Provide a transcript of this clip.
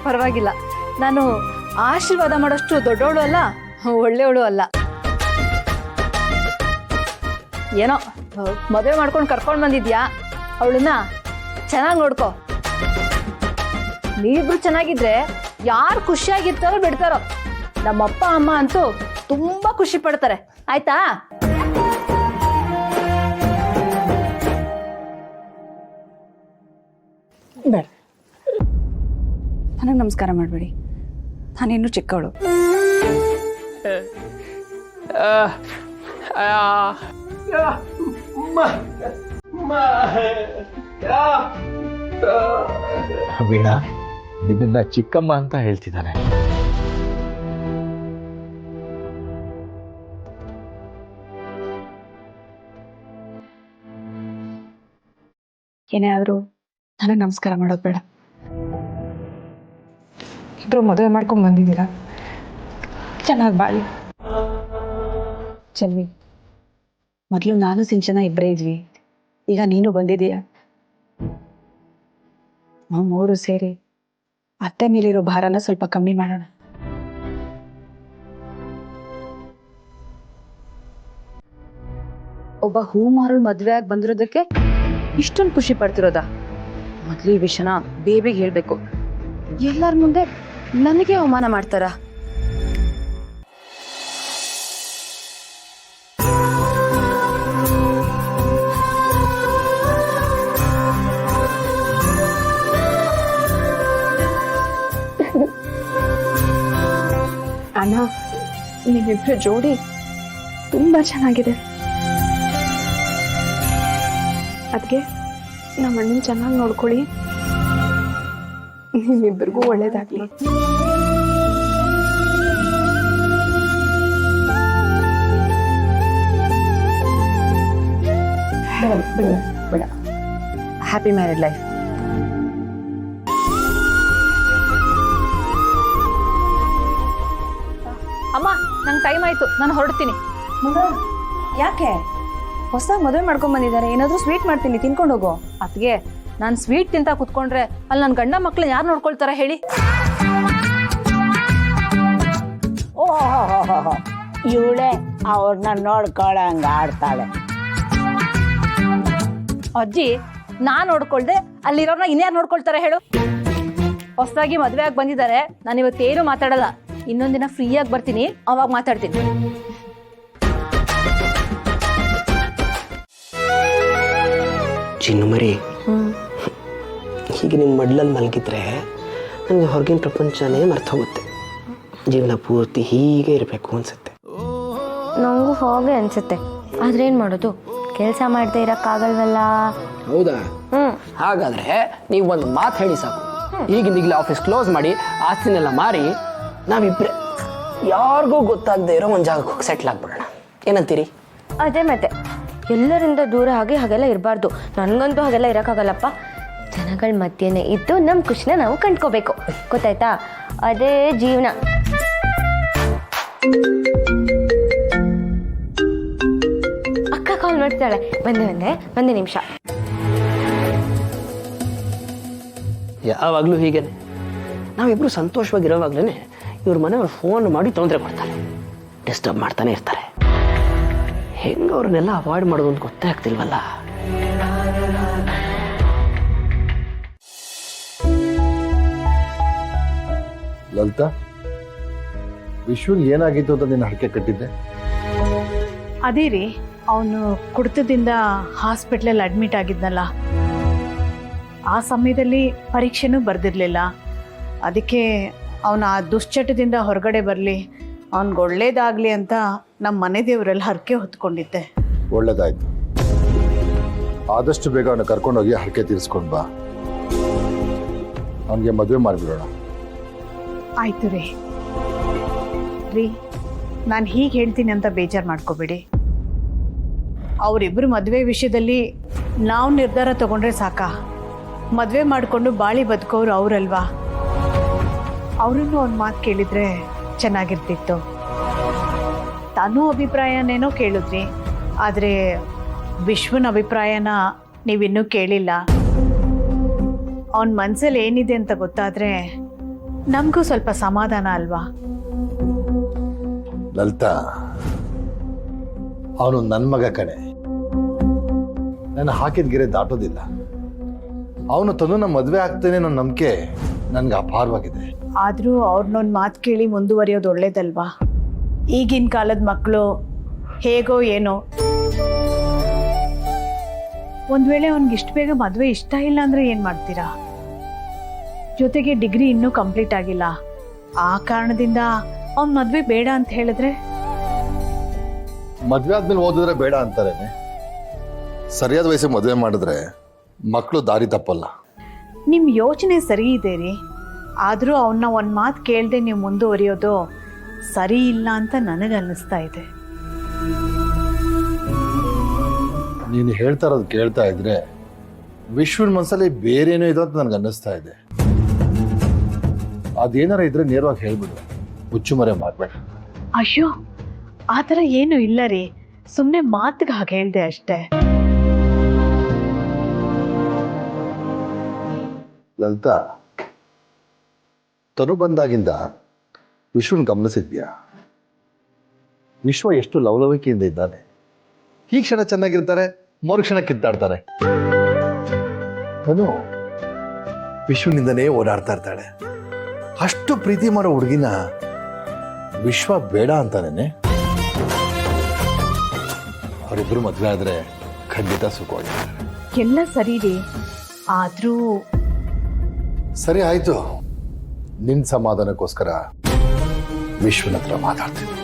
ಪರವಾಗಿಲ್ಲ, ನಾನು ಆಶೀರ್ವಾದ ಮಾಡೋಷ್ಟು ದೊಡ್ಡವಳು ಅಲ್ಲ, ಒಳ್ಳೆಯವಳು ಅಲ್ಲ. ಏನೋ ಮದುವೆ ಮಾಡ್ಕೊಂಡು ಕರ್ಕೊಂಡು ಬಂದಿದ್ಯಾ, ಅವಳನ್ನ ಚೆನ್ನಾಗಿ ನೋಡ್ಕೊ. ನೀವಿಬ್ರು ಚೆನ್ನಾಗಿದ್ರೆ ಯಾರು ಖುಷಿಯಾಗಿರ್ತಾರೋ ಬಿಡ್ತಾರೋ, ನಮ್ಮಪ್ಪ ಅಮ್ಮ ಅಂತೂ ತುಂಬಾ ಖುಷಿ ಪಡ್ತಾರೆ. ಆಯ್ತಾ? ಬೇಡ, ನನಗೆ ನಮಸ್ಕಾರ ಮಾಡಬೇಡಿ, ನಾನಿನ್ನೂ ಚಿಕ್ಕವಳು. ವೀಣಾ, ನಿನ್ನ ಚಿಕ್ಕಮ್ಮ ಅಂತ ಹೇಳ್ತಿದ್ದಾನೆ. ಏನೇ ಆದರೂ ನನಗೆ ನಮಸ್ಕಾರ ಮಾಡೋದು ಬೇಡ. ಇಬ್ಬರು ಮದುವೆ ಮಾಡ್ಕೊಂಡು ಬಂದಿದ್ದೀರಾ, ಚೆನ್ನಾಗಿ ಬಾಳಿ. ಚೆಲ್ವಿ, ಮೊದಲು ನಾನು ಸಿಂಚನ ಇಬ್ಬರೇ ಇದ್ವಿ, ಈಗ ನೀನು ಬಂದಿದೀಯ. ನಾವು ಮೂರು ಸೇರಿ ಅತ್ತೆ ಮೇಲಿರೋ ಭಾರನ ಸ್ವಲ್ಪ ಕಮ್ಮಿ ಮಾಡೋಣ. ಒಬ್ಬ ಹೂ ಮಾರೋಳು ಮದುವೆ ಆಗಿ ಬಂದಿರೋದಕ್ಕೆ ಇಷ್ಟೊಂದು ಖುಷಿ ಪಡ್ತಿರೋದಾ? ಮೊದಲು ಈ ವಿಷಯನ ಬೇಬಿಗೆ ಹೇಳ್ಬೇಕು. ಎಲ್ಲರ ಮುಂದೆ ನನಗೆ ಅವಮಾನ ಮಾಡ್ತಾರ. ಅಣ್ಣ, ನೀವಿಬ್ರು ಜೋಡಿ ತುಂಬಾ ಚೆನ್ನಾಗಿದೆ. ಅದಕ್ಕೆ ನಮ್ಮ ಅಣ್ಣನ ಚೆನ್ನಾಗಿ ನೋಡ್ಕೊಳ್ಳಿ, ನಿಮ್ಮಿಬ್ಬರಿಗೂ ಒಳ್ಳೇದಾಗ್ಲಿ. ಬೇಡ, ಹ್ಯಾಪಿ ಮ್ಯಾರಿಡ್ ಲೈಫ್. ಅಮ್ಮ, ನಂಗೆ ಟೈಮ್ ಆಯ್ತು, ನಾನು ಹೊರಡ್ತೀನಿ. ಯಾಕೆ? ಹೊಸದಾಗಿ ಮದುವೆ ಮಾಡ್ಕೊಂಡ್ ಬಂದಿದ್ದಾರೆ, ಏನಾದ್ರೂ ಸ್ವೀಟ್ ಮಾಡ್ತೀನಿ, ತಿನ್ಕೊಂಡು ಹೋಗೋ. ಅದ್ಗೆ ನಾನು ಸ್ವೀಟ್ ತಿಂತ ಕುತ್ಕೊಂಡ್ರೆ ಅಲ್ಲಿ ನನ್ನ ಗಂಡ ಮಕ್ಳನ್ನ ಯಾರು ನೋಡ್ಕೊಳ್ತಾರ ಹೇಳಿ? ಓಹೋ, ಇವಳೆ ಅವ್ರನ್ನ ನೋಡ್ಕೊಳಂಗ ಆಡ್ತಾಳೆ. ಅಜ್ಜಿ, ನಾನ್ ನೋಡ್ಕೊಳ್ದೆ ಅಲ್ಲಿರೋರ್ನ ಇನ್ಯಾರು ನೋಡ್ಕೊಳ್ತಾರೆ ಹೇಳು? ಹೊಸದಾಗಿ ಮದ್ವೆ ಆಗಿ ಬಂದಿದ್ದಾರೆ, ನಾನು ಇವತ್ತೇನು ಮಾತಾಡಲ್ಲ. ಇನ್ನೊಂದಿನ ಫ್ರೀಯಾಗಿ ಬರ್ತೀನಿ, ಅವಾಗ ಮಾತಾಡ್ತೀನಿ. ಚಿನ್ನು ಮರಿ, ಹೀಗೆ ನಿಮ್ಮ ಮಡ್ಲಲ್ಲಿ ಮಲಗಿದ್ರೆ ನನಗೆ ಹೊರಗಿನ ಪ್ರಪಂಚನೇ ಮರ್ತೋಗುತ್ತೆ. ಜೀವನ ಪೂರ್ತಿ ಹೀಗೆ ಇರಬೇಕು ಅನ್ಸುತ್ತೆ. ನನಗೂ ಹಾಗೆ ಅನ್ಸುತ್ತೆ, ಆದ್ರೆ ಏನು ಮಾಡೋದು, ಕೆಲಸ ಮಾಡದೆ ಇರೋಕ್ಕಾಗಲ್ವಲ್ಲ. ಹೌದಾ? ಹಾಗಾದ್ರೆ ನೀವು ಒಂದು ಮಾತು ಹೇಳಿ ಸಾಕು. ಈಗಿಂದೀಗಲೇ ಆಫೀಸ್ ಕ್ಲೋಸ್ ಮಾಡಿ ಆಸ್ತಿನೆಲ್ಲ ಮಾರಿ ನಾವಿಬ್ಬರೇ ಯಾರಿಗೂ ಗೊತ್ತಾಗದೆ ಇರೋ ಒಂದು ಜಾಗಕ್ಕೆ ಹೋಗಿ ಸೆಟ್ಲ್ ಆಗ್ಬಿಡೋಣ. ಏನಂತೀರಿ? ಅದೇ ಮತ್ತೆ, ಎಲ್ಲರಿಂದ ದೂರ ಆಗಿ ಹಾಗೆಲ್ಲ ಇರಬಾರ್ದು. ನನಗಂತೂ ಹಾಗೆಲ್ಲ ಇರೋಕ್ಕಾಗಲ್ಲಪ್ಪ. ಜನಗಳ ಮಧ್ಯೆನೇ ಇದ್ದು ನಮ್ಮ ಖುಷಿನ ನಾವು ಕಂಡ್ಕೋಬೇಕು, ಗೊತ್ತಾಯ್ತಾ? ಅದೇ ಜೀವನ. ಅಕ್ಕ ಕಾಲ್ ಮಾಡ್ತಾಳೆ, ಒಂದೇ ನಿಮಿಷ. ಯಾವಾಗಲೂ ಹೀಗೇನೆ, ನಾವಿಬ್ರು ಸಂತೋಷವಾಗಿರೋವಾಗ್ಲೇ ಇವ್ರ ಮನೆಯವ್ರು ಫೋನ್ ಮಾಡಿ ತೊಂದರೆ ಕೊಡ್ತಾರೆ, ಡಿಸ್ಟರ್ಬ್ ಮಾಡ್ತಾನೆ ಇರ್ತಾರೆ. ಹೆಂಗೆ ಅವ್ರನ್ನೆಲ್ಲ ಅವಾಯ್ಡ್ ಮಾಡೋದು ಅಂತ ಗೊತ್ತೇ ಆಗ್ತಿಲ್ವಲ್ಲ. ಲಲಿತಾ, ವಿಶ್ವನ್ ಏನಾಗಿತ್ತು ಅಂತ ನೀನು ಹರಕೆ ಕಟ್ಟಿದ್ದೆ? ಅದೇ ರೀ, ಅವನು ಕುಡಿತದಿಂದ ಹಾಸ್ಪಿಟ್ಲಲ್ಲಿ ಅಡ್ಮಿಟ್ ಆಗಿದ್ನಲ್ಲ, ಆ ಸಮಯದಲ್ಲಿ ಪರೀಕ್ಷೆನೂ ಬರೆದಿರಲಿಲ್ಲ. ಅದಕ್ಕೆ ಅವನು ಆ ದುಶ್ಚಟದಿಂದ ಹೊರಗಡೆ ಬರಲಿ, ಅವನಿಗೆ ಒಳ್ಳೇದಾಗಲಿ ಅಂತ ನಮ್ಮ ಮನೆ ದೇವರೆಲ್ಲ ಹರಕೆ ಹೊತ್ಕೊಂಡಿದ್ದೆ. ಒಳ್ಳೇದಾಯ್ತು. ಆದಷ್ಟು ಬೇಗ ಅವನು ಕರ್ಕೊಂಡೋಗಿ ಹರಕೆ ತೀರಿಸ್ಕೊಂಡು ಬಾ, ಅವನಿಗೆ ಮದುವೆ ಮಾಡಿಬಿಡೋಣ. ಆಯ್ತು ರೀ. ನಾನು ಹೀಗೆ ಹೇಳ್ತೀನಿ ಅಂತ ಬೇಜಾರು ಮಾಡ್ಕೋಬೇಡಿ. ಅವರಿಬ್ಬರು ಮದುವೆ ವಿಷಯದಲ್ಲಿ ನಾವು ನಿರ್ಧಾರ ತಗೊಂಡ್ರೆ ಸಾಕಾ? ಮದುವೆ ಮಾಡಿಕೊಂಡು ಬಾಳಿ ಬದುಕೋರು ಅವರಲ್ವಾ? ಅವರನ್ನು ಒಂದು ಮಾತು ಕೇಳಿದರೆ ಚೆನ್ನಾಗಿರ್ತಿತ್ತು. ತನ್ನೂ ಅಭಿಪ್ರಾಯನೇನೋ ಕೇಳಿದ್ರಿ, ಆದರೆ ವಿಶ್ವನ ಅಭಿಪ್ರಾಯನ ನೀವಿನ್ನೂ ಕೇಳಿಲ್ಲ. ಅವನ ಮನಸ್ಸಲ್ಲಿ ಏನಿದೆ ಅಂತ ಗೊತ್ತಾದರೆ ನಮಗೂ ಸ್ವಲ್ಪ ಸಮಾಧಾನ ಅಲ್ವಾ? ಲಲಿತಾ, ಅವನು ನನ್ನ ಮಗ ಕಣೆ. ನಾನು ಹಾಕಿದ ಗೆರೆ ದಾಟೋದಿಲ್ಲ. ಅವನು ತನ್ನ ಮದುವೆ ಆಗ್ತೇನೆ ಅನ್ನೋ ನಂಬಿಕೆ ನನ್ಗೆ ಅಪಾರವಾಗಿದೆ. ಆದರೂ ಅವ್ರನ್ನೊಂದು ಮಾತು ಕೇಳಿ ಮುಂದುವರಿಯೋದು ಒಳ್ಳೇದಲ್ವಾ? ಈಗಿನ ಕಾಲದ ಮಕ್ಕಳು ಹೇಗೋ ಏನೋ. ಒಂದು ವೇಳೆ ಅವ್ನಿಗೆ ಇಷ್ಟು ಬೇಗ ಮದುವೆ ಇಷ್ಟ ಇಲ್ಲ ಅಂದರೆ ಏನು ಮಾಡ್ತೀರಾ? ಜೊತೆಗೆ ಡಿಗ್ರಿ ಇನ್ನೂ ಕಂಪ್ಲೀಟ್ ಆಗಿಲ್ಲ. ಆ ಕಾರಣದಿಂದ ಅವ್ನ ಮದುವೆ ಬೇಡ ಅಂತ ಹೇಳಿದ್ರೆ? ಮದುವೆ ಆದ್ಮೇಲೆ ಓದಿದ್ರೆ ಬೇಡ ಅಂತಾರೇನೆ. ಸರಿಯಾದ ವಯಸ್ಸಿಗೆ ಮದುವೆ ಮಾಡಿದ್ರೆ ಮಕ್ಕಳು ದಾರಿ ತಪ್ಪಲ್ಲ. ನಿಮ್ಮ ಯೋಚನೆ ಸರಿ ಇದೆ ರೀ. ಆದರೂ ಅವನ್ನ ಒಂದು ಮಾತು ಕೇಳದೆ ನೀವು ಮುಂದುವರಿಯೋದು ಸರಿ ಇಲ್ಲ ಅಂತ ನನಗೆ ಅನ್ನಿಸ್ತಾ ಇದೆ. ನೀನು ಹೇಳ್ತಾ ಇರೋದು ಕೇಳ್ತಾ ಇದ್ರೆ ವಿಶ್ವನ ಮನಸ್ಸಲ್ಲಿ ಬೇರೇನೋ ಇದೆ ಅಂತ ನನಗೆ ಅನ್ನಿಸ್ತಾ ಇದೆ. ಅದೇನಾರ ಇದ್ರೆ ನೇರವಾಗಿ ಹೇಳ್ಬಿಡು, ಮುಚ್ಚುಮರೆ ಮಾಡಬೇಡ. ಅಯ್ಯೋ, ಆ ಥರ ಏನೂ ಇಲ್ಲ ರೀ. ಸುಮ್ಮನೆ ಮಾತಿಗೆ ಹಾಗೆ ಹೇಳ್ದೆ ಅಷ್ಟೇ. ಲಲಿತಾ, ತನು ಬಂದಾಗಿಂದ ವಿಶ್ವನ ಗಮನಿಸಿದ್ಯಾ? ವಿಶ್ವ ಎಷ್ಟು ಲವಲವಿಕೆಯಿಂದ ಇದ್ದಾನೆ. ಈ ಕ್ಷಣ ಚೆನ್ನಾಗಿರ್ತಾರೆ, ಮರುಕ್ಷಣ ಕಿತ್ತಾಡ್ತಾರೆ. ತನು ವಿಶ್ವನಿಂದನೇ ಓಡಾಡ್ತಾ ಇರ್ತಾಳೆ. ಅಷ್ಟು ಪ್ರೀತಿ ಮಾಡೋ ಹುಡುಗಿನ ವಿಶ್ವ ಬೇಡ ಅಂತಾನೇನೆ. ಅವರಿಬ್ರು ಮದುವೆ ಆದ್ರೆ ಖಂಡಿತ ಸುಖವಾಗಿರ್ತಾರೆ. ಎಲ್ಲ ಸರಿ ರೀ. ಆದರೂ ಸರಿ ಆಯ್ತು, ನಿನ್ ಸಮಾಧಾನಕ್ಕೋಸ್ಕರ ವಿಶ್ವನ ಹತ್ರ ಮಾತಾಡ್ತೀನಿ.